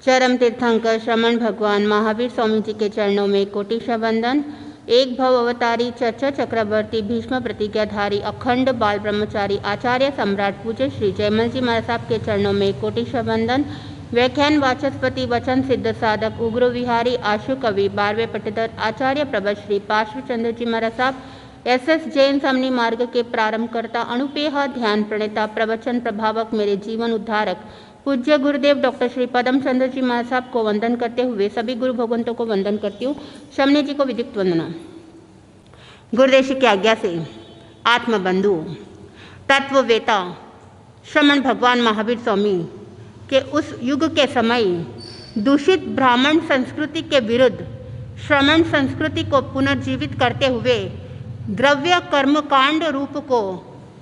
चरम तीर्थंकर श्रमण भगवान महावीर स्वामी जी के चरणों में कोटिशा वंदन। एक भव अवतारी चर्चा चक्रवर्ती भीष्म प्रतिज्ञाधारी अखंड बाल ब्रह्मचारी आचार्य सम्राट पूज्य श्री जयमल जी महाराज साहब के चरणों में कोटिशा वंदन। व्याख्यान वाचस्पति वचन सिद्ध साधक उग्र विहारी आशु कवि 12वें पट्टेदार आचार्य प्रभा श्री पार्श्व चंद्र जी महाराज साहब SS जैन समनी मार्ग के प्रारंभकर्ता अनुपेय ध्यान प्रणेता प्रवचन प्रभावक मेरे जीवन उद्धारक पूज्य गुरुदेव डॉक्टर श्री पदम चंद्र जी महाराज साहब को वंदन करते हुए सभी गुरु भगवंतों को वंदन करती हूँ। शमनी जी को विधिक वंदना। गुरुदेव की आज्ञा से आत्मबंधु तत्ववेता श्रमण भगवान महावीर स्वामी के उस युग के समय दूषित ब्राह्मण संस्कृति के विरुद्ध श्रमण संस्कृति को पुनर्जीवित करते हुए द्रव्य कर्मकांड रूप को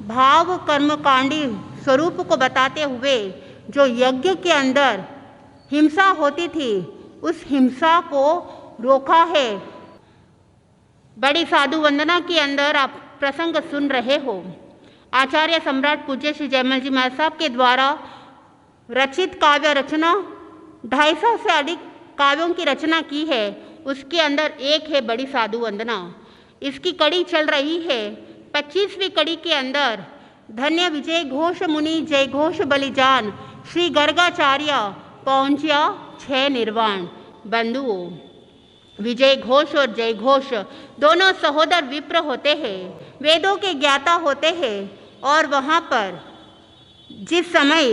भाव कर्मकांडी स्वरूप को बताते हुए जो यज्ञ के अंदर हिंसा होती थी उस हिंसा को रोका है। बड़ी साधु वंदना के अंदर आप प्रसंग सुन रहे हो। आचार्य सम्राट पूज्य श्री जयमल जी महाराज साहब के द्वारा रचित काव्य रचना 250 से अधिक काव्यों की रचना की है। उसके अंदर एक है बड़ी साधु वंदना। इसकी कड़ी चल रही है। 25वीं कड़ी के अंदर धन्य विजय घोष मुनि जय घोष बलिजान श्री गर्गाचार्य पहुंचा 6 निर्वाण। बंधुओं, विजय घोष और जय घोष दोनों सहोदर विप्र होते हैं, वेदों के ज्ञाता होते हैं। और वहाँ पर जिस समय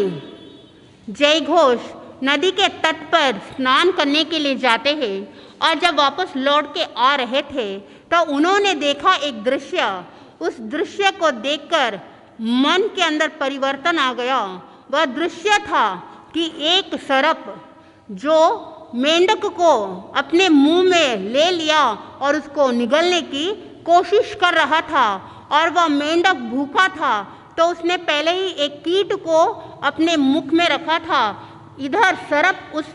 जय घोष नदी के तट पर स्नान करने के लिए जाते हैं और जब वापस लौट के आ रहे थे तो उन्होंने देखा एक दृश्य। उस दृश्य को देखकर मन के अंदर परिवर्तन आ गया। वह दृश्य था कि एक सर्प जो मेंढक को अपने मुंह में ले लिया और उसको निगलने की कोशिश कर रहा था और वह मेंढक भूखा था तो उसने पहले ही एक कीट को अपने मुख में रखा था। इधर सर्प उस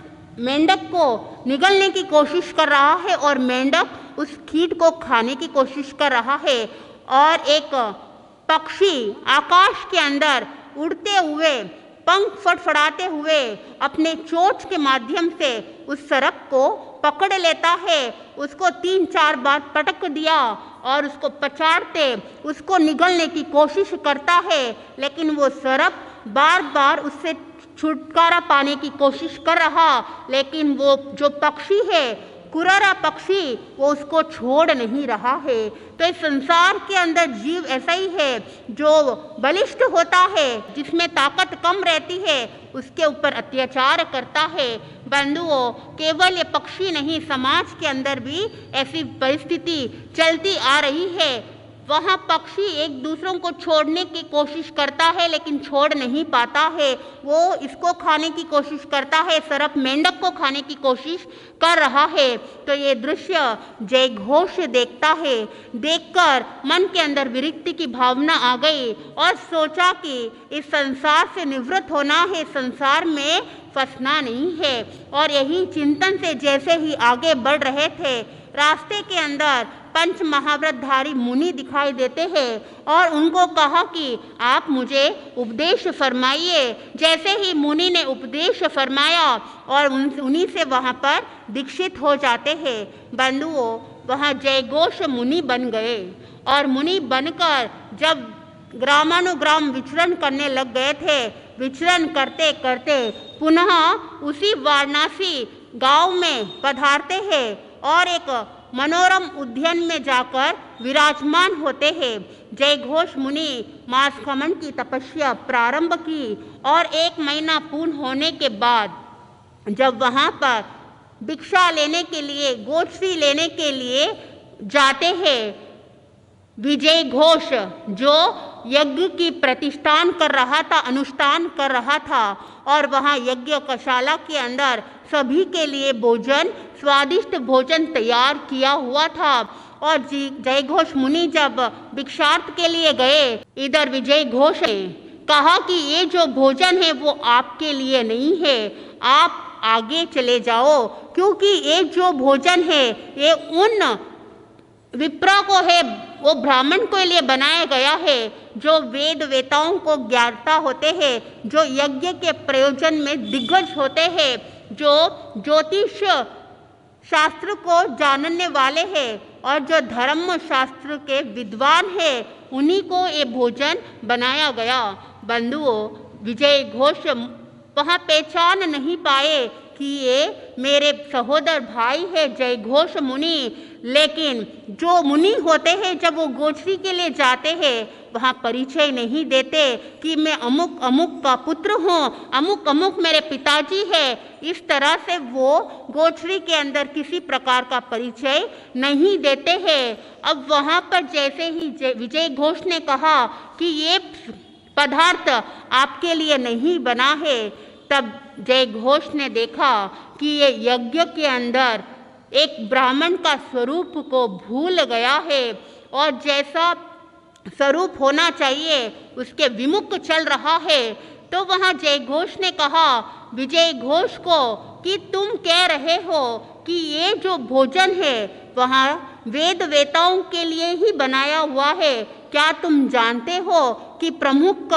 मेंढक को निगलने की कोशिश कर रहा है और मेंढक उस कीट को खाने की कोशिश कर रहा है। और एक पक्षी आकाश के अंदर उड़ते हुए पंख फड़फड़ाते हुए अपने चोंच के माध्यम से उस सर्प को पकड़ लेता है। उसको 3-4 बार पटक दिया और उसको पचाड़ते उसको निगलने की कोशिश करता है, लेकिन वो सर्प बार बार उससे छुटकारा पाने की कोशिश कर रहा, लेकिन वो जो पक्षी है कुररा पक्षी वो उसको छोड़ नहीं रहा है। तो इस संसार के अंदर जीव ऐसा ही है जो बलिष्ठ होता है, जिसमें ताकत कम रहती है, उसके ऊपर अत्याचार करता है। बंधुओं, केवल ये पक्षी नहीं, समाज के अंदर भी ऐसी परिस्थिति चलती आ रही है। वहाँ पक्षी एक दूसरों को छोड़ने की कोशिश करता है लेकिन छोड़ नहीं पाता है। वो इसको खाने की कोशिश करता है, सर्प मेंढक को खाने की कोशिश कर रहा है। तो ये दृश्य जय घोष देखता है। देखकर मन के अंदर विरक्ति की भावना आ गई और सोचा कि इस संसार से निवृत्त होना है, संसार में फंसना नहीं है। और यही चिंतन से जैसे ही आगे बढ़ रहे थे, रास्ते के अंदर पंच महाव्रतधारी मुनि दिखाई देते हैं और उनको कहा कि आप मुझे उपदेश फरमाइए। जैसे ही मुनि ने उपदेश फरमाया और उन्हीं से वहाँ पर दीक्षित हो जाते हैं। बंधुओं, वहाँ जयघोष मुनि बन गए और मुनि बनकर जब ग्रामानुग्राम विचरण करने लग गए थे, विचरण करते करते पुनः उसी वाराणसी गांव में पधारते हैं और एक मनोरम उद्यान में जाकर विराजमान होते हैं। जय घोष मुनि मासखमन की तपस्या प्रारंभ की और 1 महीना पूर्ण होने के बाद जब वहाँ पर भिक्षा लेने के लिए, गोश्ती लेने के लिए जाते हैं, विजय घोष जो यज्ञ की प्रतिष्ठान कर रहा था, अनुष्ठान कर रहा था, और वहाँ यज्ञ कशाला के अंदर सभी के लिए भोजन, स्वादिष्ट भोजन तैयार किया हुआ था। और जय घोष मुनि जब भिक्षार्थ के लिए गए, इधर विजय घोष ने कहा कि ये जो भोजन है वो आपके लिए नहीं है, आप आगे चले जाओ, क्योंकि ये जो भोजन है ये उन विप्रा को है, वो ब्राह्मण के लिए बनाया गया है जो वेद वेताओं को ज्ञाता होते हैं, जो यज्ञ के प्रयोजन में दिग्गज होते हैं। जो ज्योतिष शास्त्र को जानने वाले हैं और जो धर्म शास्त्र के विद्वान हैं, उन्हीं को ये भोजन बनाया गया। बंधुओं, विजय घोष वहाँ पहचान नहीं पाए कि ये मेरे सहोदर भाई है जय घोष मुनि, लेकिन जो मुनि होते हैं जब वो गोचरी के लिए जाते हैं वहाँ परिचय नहीं देते कि मैं अमुक अमुक का पुत्र हूँ, अमुक अमुक मेरे पिताजी है। इस तरह से वो गोचरी के अंदर किसी प्रकार का परिचय नहीं देते हैं। अब वहाँ पर जैसे ही विजय घोष ने कहा कि ये पदार्थ आपके लिए नहीं बना है, तब जय घोष ने देखा कि ये यज्ञ के अंदर एक ब्राह्मण का स्वरूप को भूल गया है और जैसा स्वरूप होना चाहिए उसके विमुख चल रहा है। तो वहाँ जय घोष ने कहा विजय घोष को कि तुम कह रहे हो कि ये जो भोजन है वहाँ वेद वेताओं के लिए ही बनाया हुआ है। क्या तुम जानते हो कि प्रमुख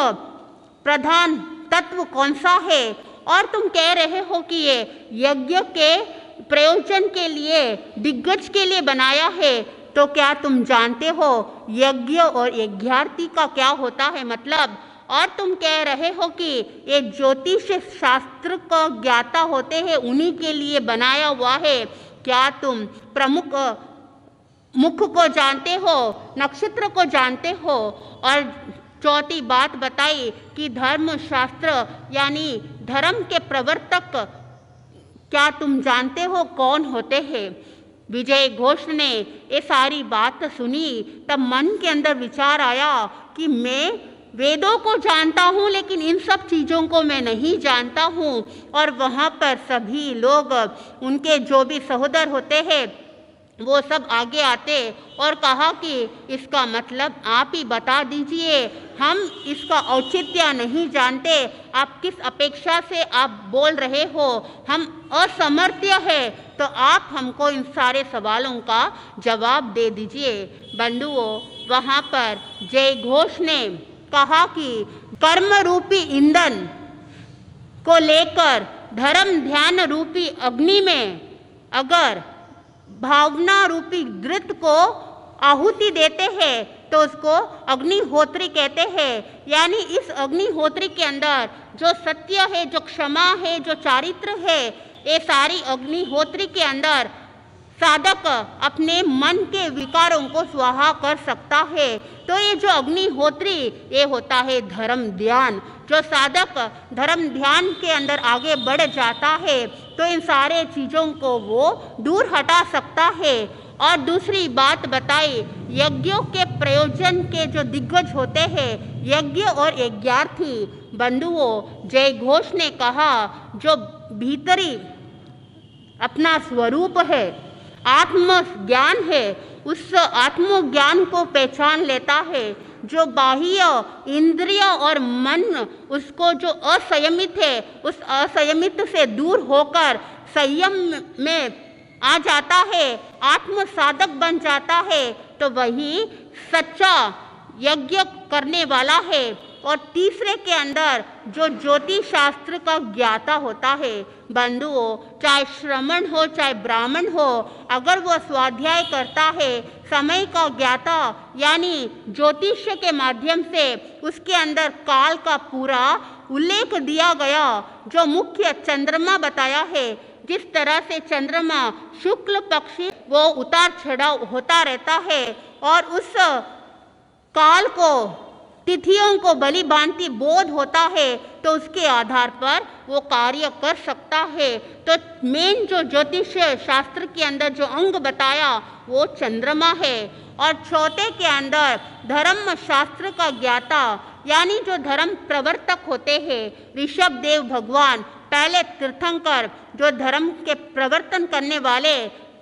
प्रधान तत्व कौन सा है? और तुम कह रहे हो कि ये यज्ञ के प्रयोजन के लिए, दिग्गज के लिए बनाया है। तो क्या तुम जानते हो यज्ञ और यज्ञार्थी का क्या होता है मतलब? और तुम कह रहे हो कि ये ज्योतिष शास्त्र का ज्ञाता होते हैं, उन्हीं के लिए बनाया हुआ है। क्या तुम प्रमुख मुख को जानते हो, नक्षत्र को जानते हो? और चौथी बात बताई कि धर्म शास्त्र यानी धर्म के प्रवर्तक क्या तुम जानते हो कौन होते हैं? विजय घोष ने ये सारी बात सुनी, तब मन के अंदर विचार आया कि मैं वेदों को जानता हूँ लेकिन इन सब चीज़ों को मैं नहीं जानता हूँ। और वहाँ पर सभी लोग, उनके जो भी सहोदर होते हैं, वो सब आगे आते और कहा कि इसका मतलब आप ही बता दीजिए, हम इसका औचित्य नहीं जानते, आप किस अपेक्षा से आप बोल रहे हो, हम असमर्थ्य है, तो आप हमको इन सारे सवालों का जवाब दे दीजिए। बंधुओं, वहाँ पर जय घोष ने कहा कि कर्म रूपी ईंधन को लेकर धर्म ध्यान रूपी अग्नि में अगर भावना रूपी घृत को आहुति देते हैं तो उसको अग्निहोत्री कहते हैं। यानी इस अग्निहोत्री के अंदर जो सत्य है, जो क्षमा है, जो चारित्र है, ये सारी अग्निहोत्री के अंदर साधक अपने मन के विकारों को स्वाहा कर सकता है। तो ये जो अग्निहोत्री, ये होता है धर्म ध्यान। जो साधक धर्म ध्यान के अंदर आगे बढ़ जाता है तो इन सारे चीज़ों को वो दूर हटा सकता है। और दूसरी बात बताई, यज्ञों के प्रयोजन के जो दिग्गज होते हैं, यज्ञ और यज्ञार्थी। बंधुओं, जय घोष ने कहा जो भीतरी अपना स्वरूप है, आत्म ज्ञान है, उस आत्मज्ञान को पहचान लेता है। जो बाह्य इंद्रिय और मन उसको जो असंयमित है, उस असंयमित से दूर होकर संयम में आ जाता है, आत्म साधक बन जाता है, तो वही सच्चा यज्ञ करने वाला है। और तीसरे के अंदर जो ज्योतिष शास्त्र का ज्ञाता होता है। बंधुओं, चाहे श्रमण हो चाहे ब्राह्मण हो, अगर वह स्वाध्याय करता है, समय का ज्ञाता यानी ज्योतिष के माध्यम से उसके अंदर काल का पूरा उल्लेख दिया गया। जो मुख्य चंद्रमा बताया है, जिस तरह से चंद्रमा शुक्ल पक्षी वो उतार चढ़ाव होता रहता है और उस काल को, तिथियों को भली भांति बोध होता है, तो उसके आधार पर वो कार्य कर सकता है। तो मेन जो ज्योतिष शास्त्र के अंदर जो अंग बताया वो चंद्रमा है। और चौथे के अंदर धर्म शास्त्र का ज्ञाता यानी जो धर्म प्रवर्तक होते हैं, ऋषभ देव भगवान, पहले तीर्थंकर, जो धर्म के प्रवर्तन करने वाले,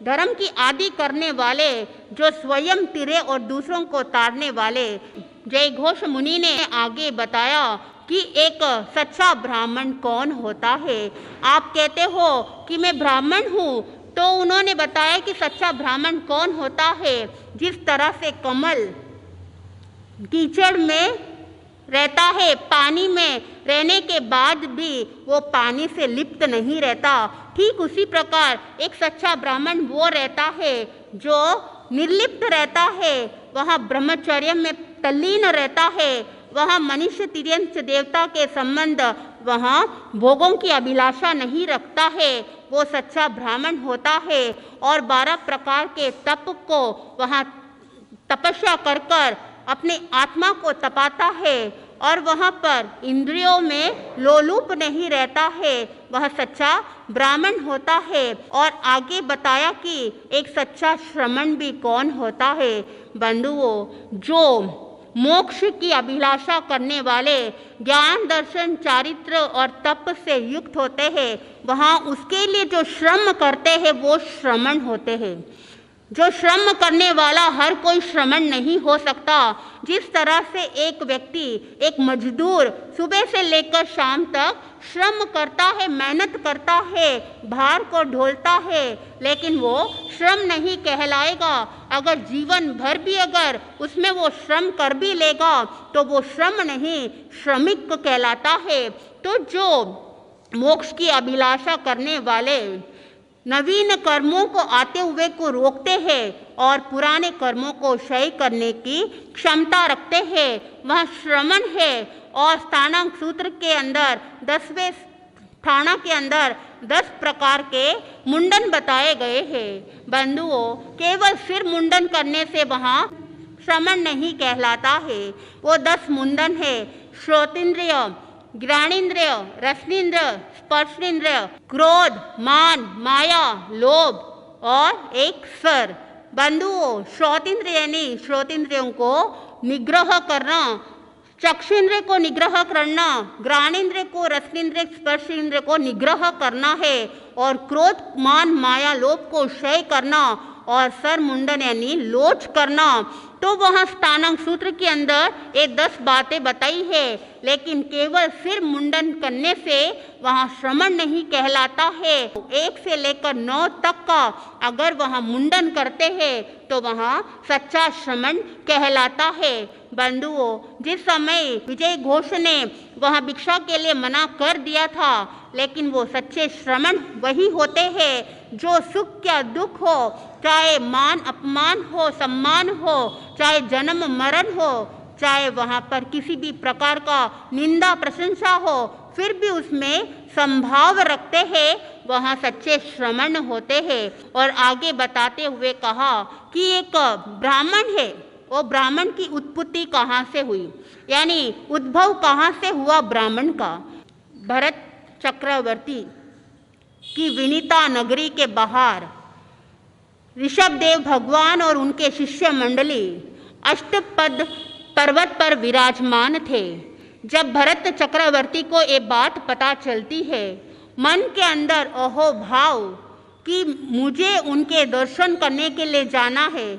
धर्म की आदि करने वाले, जो स्वयं तिरे और दूसरों को तारने वाले। जय घोष मुनि ने आगे बताया कि एक सच्चा ब्राह्मण कौन होता है। आप कहते हो कि मैं ब्राह्मण हूँ, तो उन्होंने बताया कि सच्चा ब्राह्मण कौन होता है। जिस तरह से कमल कीचड़ में रहता है, पानी में रहने के बाद भी वो पानी से लिप्त नहीं रहता। ठीक उसी प्रकार एक सच्चा ब्राह्मण वो रहता है जो निर्लिप्त रहता है, वह ब्रह्मचर्य में तल्लीन रहता है, वह मनुष्य तिर्यंच देवता के संबंध, वह भोगों की अभिलाषा नहीं रखता है, वो सच्चा ब्राह्मण होता है। और 12 प्रकार के तप को वह तपस्या कर कर अपने आत्मा को तपाता है और वहाँ पर इंद्रियों में लोलुप नहीं रहता है, वह सच्चा ब्राह्मण होता है। और आगे बताया कि एक सच्चा श्रमण भी कौन होता है। बंधुओं, जो मोक्ष की अभिलाषा करने वाले ज्ञान दर्शन चारित्र और तप से युक्त होते हैं, वहाँ उसके लिए जो श्रम करते हैं वो श्रमण होते हैं। जो श्रम करने वाला हर कोई श्रमण नहीं हो सकता। जिस तरह से एक व्यक्ति, एक मजदूर सुबह से लेकर शाम तक श्रम करता है, मेहनत करता है, भार को ढोलता है, लेकिन वो श्रम नहीं कहलाएगा। अगर जीवन भर भी अगर उसमें वो श्रम कर भी लेगा तो वो श्रम नहीं, श्रमिक कहलाता है। तो जो मोक्ष की अभिलाषा करने वाले नवीन कर्मों को आते हुए को रोकते हैं और पुराने कर्मों को क्षय करने की क्षमता रखते हैं, वह श्रमण है। और स्थानांक सूत्र के अंदर 10वें स्थाना के अंदर 10 प्रकार के मुंडन बताए गए हैं। बंधुओं, केवल सिर मुंडन करने से वहाँ श्रमण नहीं कहलाता है। वो 10 मुंडन है: श्रोतेंद्रिय, ज्ञानेंद्रिय, रसनेंद्रिय, स्पर्शेंद्रिय, क्रोध, मान, माया, लोभ और एक सर। बंधुओं, श्रोतेंद्रिय यानी श्रोतेंद्रियों को निग्रह करना, चक्षुंद्रिय को निग्रह करना, घ्राणेंद्रिय को, रसनेंद्रिय, स्पर्शेंद्रिय को निग्रह करना है और क्रोध, मान, माया, लोभ को क्षय करना और सर मुंडन यानी लोच करना। तो वहाँ स्थानांक सूत्र के अंदर ये 10 बातें बताई है, लेकिन केवल सिर मुंडन करने से वहाँ श्रमण नहीं कहलाता है। 1 से लेकर 9 तक का अगर वहाँ मुंडन करते हैं तो वहाँ सच्चा श्रमण कहलाता है। बंधुओं, जिस समय विजय घोष ने वहाँ भिक्षा के लिए मना कर दिया था, लेकिन वो सच्चे श्रमण वही होते हैं जो सुख या दुख हो, चाहे मान अपमान हो, सम्मान हो, चाहे जन्म मरण हो, चाहे वहाँ पर किसी भी प्रकार का निंदा प्रशंसा हो, फिर भी उसमें संभाव रखते हैं, वहाँ सच्चे श्रमण होते हैं। और आगे बताते हुए कहा कि एक ब्राह्मण है, वो ब्राह्मण की उत्पत्ति कहाँ से हुई, यानी उद्भव कहाँ से हुआ ब्राह्मण का। भरत चक्रवर्ती की विनीता नगरी के बाहर ऋषभदेव भगवान और उनके शिष्य मंडली अष्टपद पर्वत पर विराजमान थे। जब भरत चक्रवर्ती को ये बात पता चलती है, मन के अंदर अहो भाव कि मुझे उनके दर्शन करने के लिए जाना है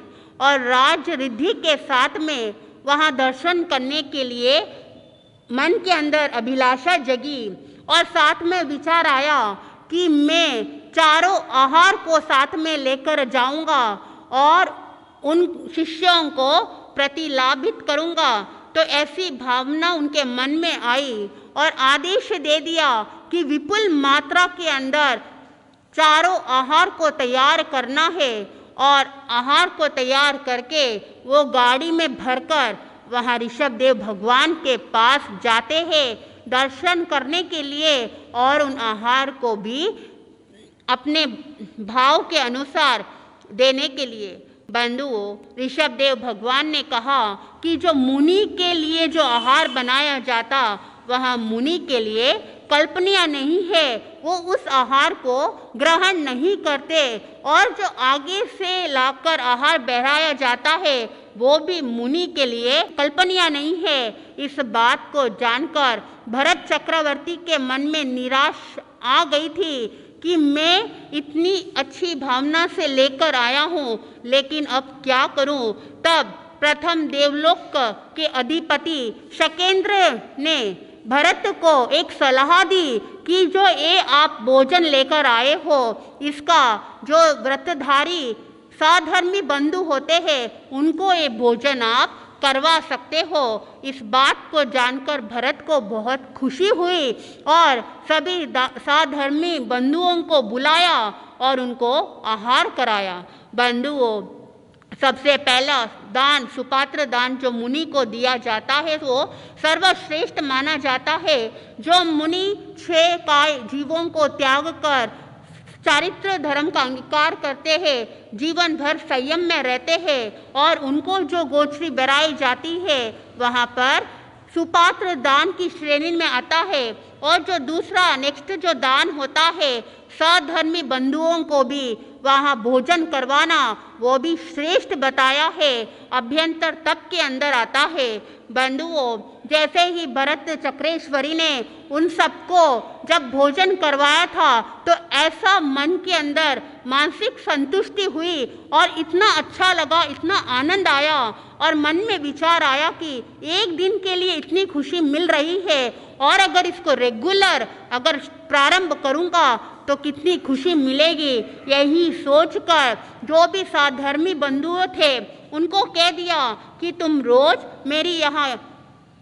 और राज रिद्धि के साथ में वहाँ दर्शन करने के लिए मन के अंदर अभिलाषा जगी और साथ में विचार आया कि मैं चारों आहार को साथ में लेकर जाऊंगा और उन शिष्यों को प्रतिलाभित करूंगा। तो ऐसी भावना उनके मन में आई और आदेश दे दिया कि विपुल मात्रा के अंदर चारों आहार को तैयार करना है और आहार को तैयार करके वो गाड़ी में भरकर वहाँ ऋषभदेव भगवान के पास जाते हैं दर्शन करने के लिए और उन आहार को भी अपने भाव के अनुसार देने के लिए। बंधुओं, ऋषभदेव भगवान ने कहा कि जो मुनि के लिए जो आहार बनाया जाता वह मुनि के लिए कल्पनीय नहीं है, वो उस आहार को ग्रहण नहीं करते और जो आगे से लाकर आहार बहराया जाता है वो भी मुनि के लिए कल्पनीय नहीं है। इस बात को जानकर भरत चक्रवर्ती के मन में निराश आ गई थी कि मैं इतनी अच्छी भावना से लेकर आया हूँ, लेकिन अब क्या करूँ। तब प्रथम देवलोक के अधिपति शकेंद्र ने भरत को एक सलाह दी कि जो ये आप भोजन लेकर आए हो, इसका जो व्रतधारी साधर्मी बंधु होते हैं उनको ये भोजन आप करवा सकते हो। इस बात को जानकर भरत को बहुत खुशी हुई और सभी साधर्मी बंधुओं को बुलाया और उनको आहार कराया। बंधुओं, सबसे पहला दान सुपात्र दान जो मुनि को दिया जाता है वो सर्वश्रेष्ठ माना जाता है। जो मुनि 6 काय जीवों को त्याग कर चारित्र धर्म का अंगीकार करते हैं, जीवन भर संयम में रहते हैं और उनको जो गोचरी बराई जाती है वहाँ पर सुपात्र दान की श्रेणी में आता है। और जो दूसरा नेक्स्ट जो दान होता है सधर्मी बंधुओं को भी वहाँ भोजन करवाना, वो भी श्रेष्ठ बताया है, अभ्यंतर तप के अंदर आता है। बंधुओं, जैसे ही भरत चक्रेश्वरी ने उन सबको जब भोजन करवाया था तो ऐसा मन के अंदर मानसिक संतुष्टि हुई और इतना अच्छा लगा, इतना आनंद आया और मन में विचार आया कि एक दिन के लिए इतनी खुशी मिल रही है और अगर इसको रेगुलर अगर प्रारंभ करूँगा तो कितनी खुशी मिलेगी। यही सोचकर जो भी साधर्मी बंधु थे उनको कह दिया कि तुम रोज मेरी यहाँ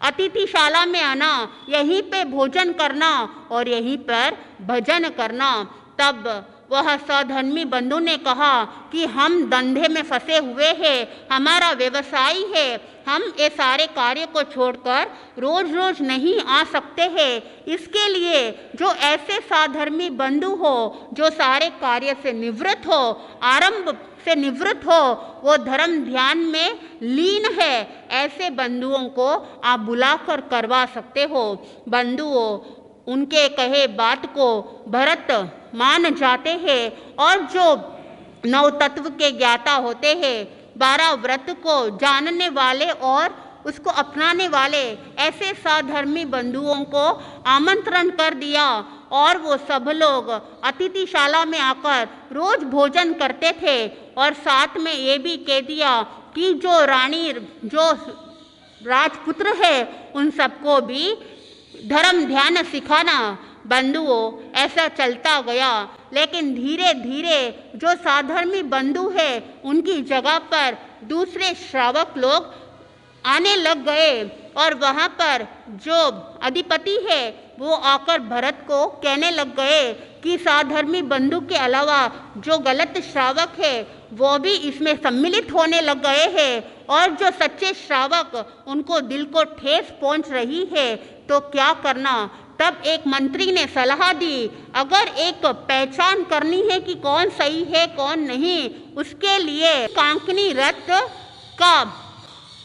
अतिथिशाला में आना, यहीं पे भोजन करना और यहीं पर भजन करना। तब वह सधर्मी बंधु ने कहा कि हम धंधे में फंसे हुए हैं, हमारा व्यवसाय है, हम ये सारे कार्य को छोड़कर रोज रोज नहीं आ सकते हैं। इसके लिए जो ऐसे साधर्मी बंधु हो जो सारे कार्य से निवृत्त हो, आरंभ से निवृत्त हो, वो धर्म ध्यान में लीन है, ऐसे बंधुओं को आप बुलाकर करवा सकते हो। बंधुओं, उनके कहे बात को भरत मान जाते हैं और जो 9 तत्व के ज्ञाता होते हैं, 12 व्रत को जानने वाले और उसको अपनाने वाले ऐसे साधर्मी बंधुओं को आमंत्रण कर दिया और वो सब लोग अतिथिशाला में आकर रोज भोजन करते थे और साथ में ये भी कह दिया कि जो रानी जो राजपुत्र है उन सबको भी धर्म ध्यान सिखाना। बंधुओं, ऐसा चलता गया, लेकिन धीरे धीरे जो साधर्मी बंधु है उनकी जगह पर दूसरे श्रावक लोग आने लग गए और वहाँ पर जो अधिपति है वो आकर भरत को कहने लग गए कि साधर्मी बंधु के अलावा जो गलत श्रावक है वो भी इसमें सम्मिलित होने लग गए हैं और जो सच्चे श्रावक उनको दिल को ठेस पहुंच रही है, तो क्या करना। तब एक मंत्री ने सलाह दी, अगर एक पहचान करनी है कि कौन सही है कौन नहीं, उसके लिए कांकनी रथ का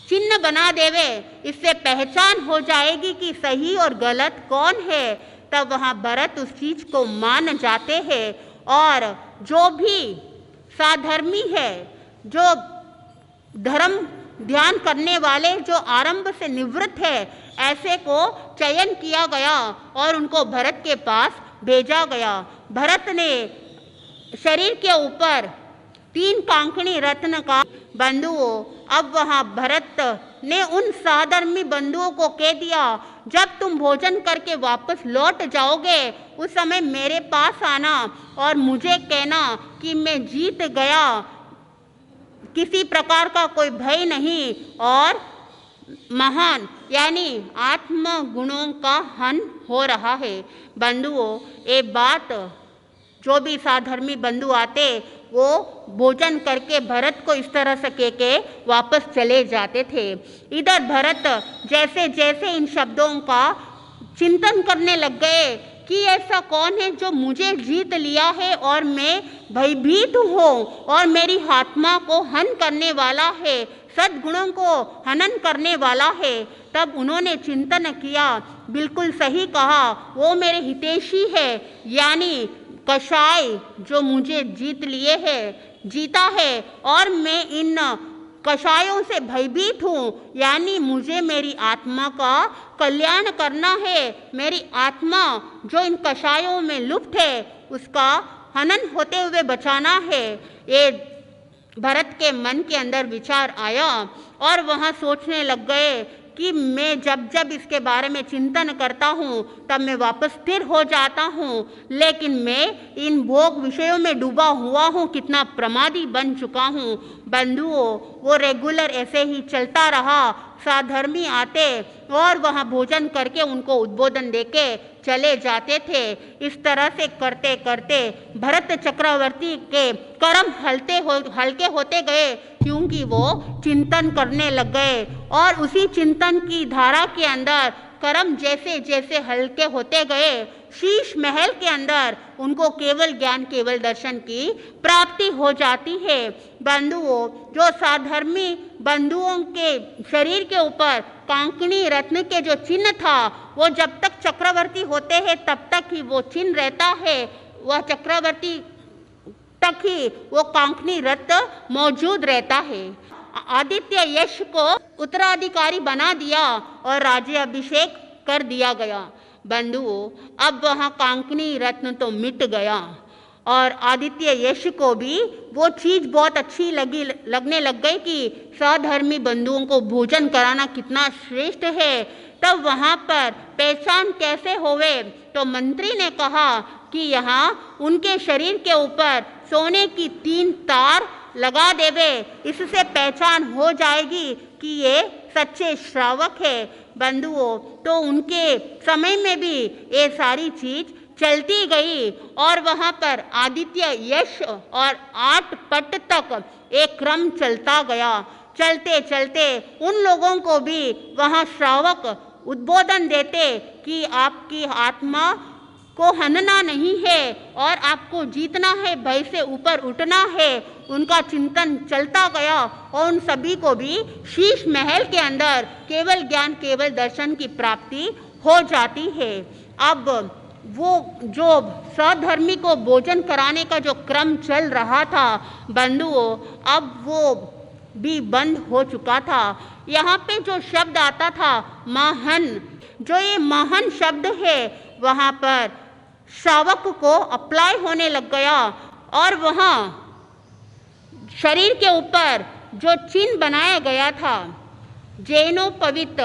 चिन्ह बना देवे, इससे पहचान हो जाएगी कि सही और गलत कौन है। तब वहाँ भरत उस चीज को मान जाते हैं और जो भी साधर्मी है, जो धर्म ध्यान करने वाले, जो आरंभ से निवृत्त है, ऐसे को चयन किया गया और उनको भरत के पास भेजा गया। भरत ने शरीर के ऊपर 3 कांकणी रत्न का बंधुओं, अब वहाँ भरत ने उन साधर्मी बंधुओं को कह दिया, जब तुम भोजन करके वापस लौट जाओगे उस समय मेरे पास आना और मुझे कहना कि मैं जीत गया, किसी प्रकार का कोई भय नहीं और महान यानी आत्म गुणों का हन हो रहा है। बंधुओं, ये बात जो भी साधर्मी बंधु आते वो भोजन करके भरत को इस तरह से कह के वापस चले जाते थे। इधर भरत जैसे जैसे इन शब्दों का चिंतन करने लग गए कि ऐसा कौन है जो मुझे जीत लिया है और मैं भयभीत हूँ और मेरी आत्मा को हन करने वाला है, सद्गुणों को हनन करने वाला है। तब उन्होंने चिंतन किया, बिल्कुल सही कहा, वो मेरे हितैषी है, यानी कषाय जो मुझे जीत लिए है, जीता है और मैं इन कषायों से भयभीत हूँ, यानी मुझे मेरी आत्मा का कल्याण करना है, मेरी आत्मा जो इन कषायों में लुप्त है उसका हनन होते हुए बचाना है। ये भरत के मन के अंदर विचार आया और वहाँ सोचने लग गए कि मैं जब जब इसके बारे में चिंतन करता हूँ तब मैं वापस स्थिर हो जाता हूँ, लेकिन मैं इन भोग विषयों में डूबा हुआ हूँ, कितना प्रमादी बन चुका हूँ। बंधुओं, वो रेगुलर ऐसे ही चलता रहा। साधर्मी आते और वहाँ भोजन करके उनको उद्बोधन देके चले जाते थे। इस तरह से करते करते भरत चक्रवर्ती के कर्म हल्के होते गए, क्योंकि वो चिंतन करने लग गए और उसी चिंतन की धारा के अंदर कर्म जैसे जैसे हल्के होते गए, शीश महल के अंदर उनको केवल ज्ञान केवल दर्शन की प्राप्ति हो जाती है। बंधुओं, जो साधर्मी बंधुओं के शरीर के ऊपर कांकणी रत्न के जो चिन्ह था, वो जब तक चक्रवर्ती होते हैं तब तक ही वो चिन्ह रहता है, वह चक्रवर्ती तक ही वो कांकणी रत्न मौजूद रहता है। आदित्य यश को उत्तराधिकारी बना दिया और राज्य अभिषेक कर दिया गया। बंधुओं, अब वहाँ कांकणी रत्न तो मिट गया और आदित्य यश को भी वो चीज़ बहुत अच्छी लगने लग गई कि सधर्मी बंधुओं को भोजन कराना कितना श्रेष्ठ है। तब वहाँ पर पहचान कैसे होवे, तो मंत्री ने कहा कि यहाँ उनके शरीर के ऊपर सोने की 3 तार लगा देवे, इससे पहचान हो जाएगी कि ये सच्चे श्रावक है। बंधुओं, तो उनके समय में भी ये सारी चीज चलती गई और वहाँ पर आदित्य यश और 8 पट तक एक क्रम चलता गया। चलते चलते उन लोगों को भी वहाँ श्रावक उद्बोधन देते कि आपकी आत्मा को हनना नहीं है और आपको जीतना है, भय से ऊपर उठना है। उनका चिंतन चलता गया और उन सभी को भी शीश महल के अंदर केवल ज्ञान केवल दर्शन की प्राप्ति हो जाती है। अब वो जो सधर्मी को भोजन कराने का जो क्रम चल रहा था बंधुओं, अब वो भी बंद हो चुका था। यहाँ पे जो शब्द आता था महान, जो ये महान शब्द है वहाँ पर श्रावक को अप्लाई होने लग गया और वहाँ शरीर के ऊपर जो चिन्ह बनाया गया था जैनोपवीत,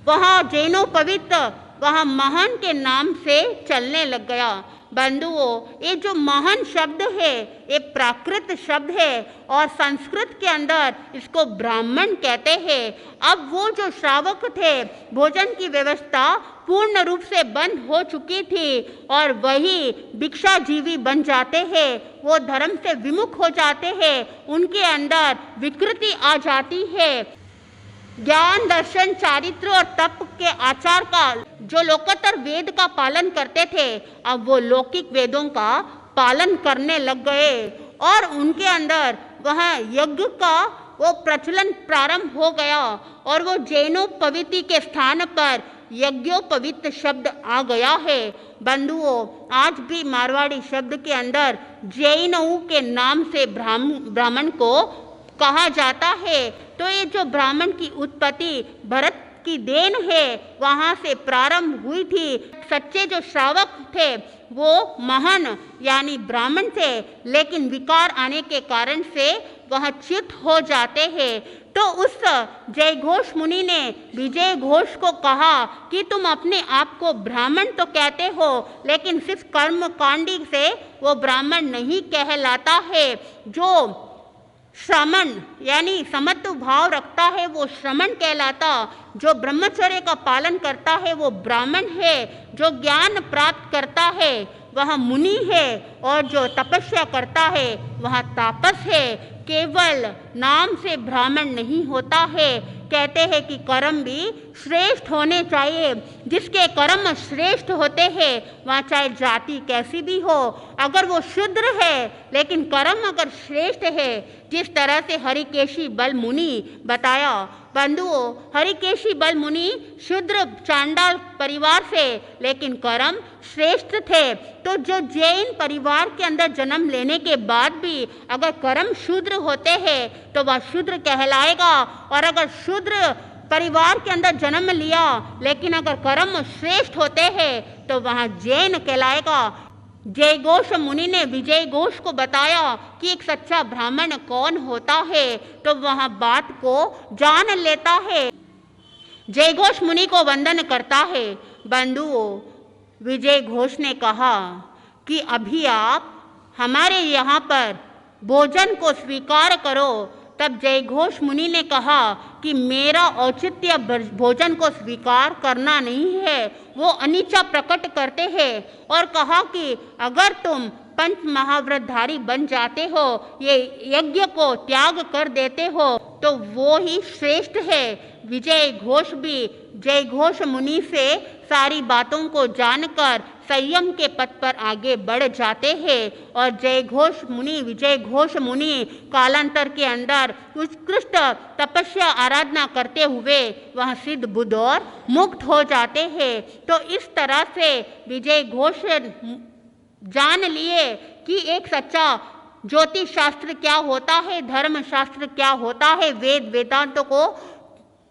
वहाँ जैनोपवीत वहाँ महान के नाम से चलने लग गया। बंधुओं, ये जो महान शब्द है ये प्राकृत शब्द है और संस्कृत के अंदर इसको ब्राह्मण कहते हैं। अब वो जो श्रावक थे, भोजन की व्यवस्था पूर्ण रूप से बंद हो चुकी थी और वही भिक्षाजीवी बन जाते हैं, वो धर्म से विमुख हो जाते हैं, उनके अंदर विकृति आ जाती है। ज्ञान दर्शन चारित्र और तप के आचार का जो लोकोत्तर वेद का पालन करते थे, अब वो लौकिक वेदों का पालन करने लग गए और उनके अंदर वह यज्ञ का वो प्रचलन प्रारंभ हो गया और वो जैनोपवीति के स्थान पर यज्ञोपवीत शब्द आ गया है। बंधुओं, आज भी मारवाड़ी शब्द के अंदर जैनऊ के नाम से ब्राह्मण को कहा जाता है। तो ये जो ब्राह्मण की उत्पत्ति भरत की देन है, वहाँ से प्रारंभ हुई थी। सच्चे जो श्रावक थे वो महान यानी ब्राह्मण थे, लेकिन विकार आने के कारण से वह च्युत हो जाते हैं। तो उस जय घोष मुनि ने विजय घोष को कहा कि तुम अपने आप को ब्राह्मण तो कहते हो, लेकिन सिर्फ कर्म कांडी से वो ब्राह्मण नहीं कहलाता है। जो श्रमण यानी समत्व भाव रखता है वो श्रमण कहलाता, जो ब्रह्मचर्य का पालन करता है वो ब्राह्मण है, जो ज्ञान प्राप्त करता है वह मुनि है और जो तपस्या करता है वह तापस है। केवल नाम से ब्राह्मण नहीं होता है। कहते हैं कि कर्म भी श्रेष्ठ होने चाहिए। जिसके कर्म श्रेष्ठ होते हैं वहाँ चाहे जाति कैसी भी हो, अगर वो शूद्र है लेकिन कर्म अगर श्रेष्ठ है, जिस तरह से हरिकेशी बल मुनि बताया। बंधुओं, हरिकेशी बल मुनि शूद्र चांडाल परिवार से लेकिन कर्म श्रेष्ठ थे। तो जो जैन परिवार के अंदर जन्म लेने के बाद भी अगर कर्म शूद्र होते हैं तो वह शूद्र कहलाएगा, और अगर शूद्र परिवार के अंदर जन्म लिया लेकिन अगर कर्म श्रेष्ठ होते हैं तो वह जैन कहलाएगा। जय घोष मुनि ने विजय घोष को बताया कि एक सच्चा ब्राह्मण कौन होता है, तो वह बात को जान लेता है। जयघोष मुनि को वंदन करता है। बंधुओं, विजय घोष ने कहा कि अभी आप हमारे यहाँ पर भोजन को स्वीकार करो। तब जयघोष मुनि ने कहा कि मेरा औचित्य भोजन को स्वीकार करना नहीं है। वो अनिच्छा प्रकट करते हैं और कहा कि अगर तुम पंच महाव्रतधारी बन जाते हो, ये यज्ञ को त्याग कर देते हो, तो वो ही श्रेष्ठ है। विजय घोष भी जयघोष मुनि से सारी बातों को जानकर संयम के पथ पर आगे बढ़ जाते हैं और विजय घोष मुनि कालांतर के अंदर उत्कृष्ट तपस्या आराधना करते हुए वह सिद्ध बुद्ध और मुक्त हो जाते हैं। तो इस तरह से विजय घोष जान लिए कि एक सच्चा ज्योतिष शास्त्र क्या होता है, धर्म शास्त्र क्या होता है, वेद वेदांतों को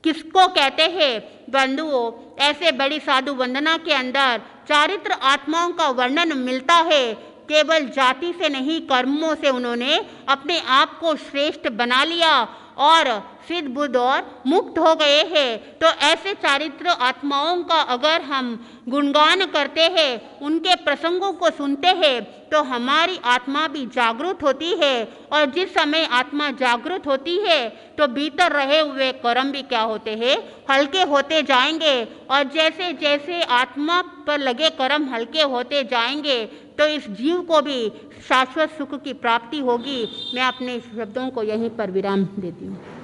किसको कहते हैं। बंधुओं, ऐसे बड़ी साधु वंदना के अंदर चारित्र आत्माओं का वर्णन मिलता है। केवल जाति से नहीं, कर्मों से उन्होंने अपने आप को श्रेष्ठ बना लिया और सिद्ध बुद्ध और मुक्त हो गए हैं। तो ऐसे चारित्र आत्माओं का अगर हम गुणगान करते हैं, उनके प्रसंगों को सुनते हैं, तो हमारी आत्मा भी जागृत होती है और जिस समय आत्मा जागृत होती है तो भीतर रहे हुए कर्म भी क्या होते हैं, हल्के होते जाएंगे। और जैसे जैसे आत्मा पर लगे कर्म हल्के होते जाएंगे तो इस जीव को भी शाश्वत सुख की प्राप्ति होगी। मैं अपने शब्दों को यहीं पर विराम देती हूँ।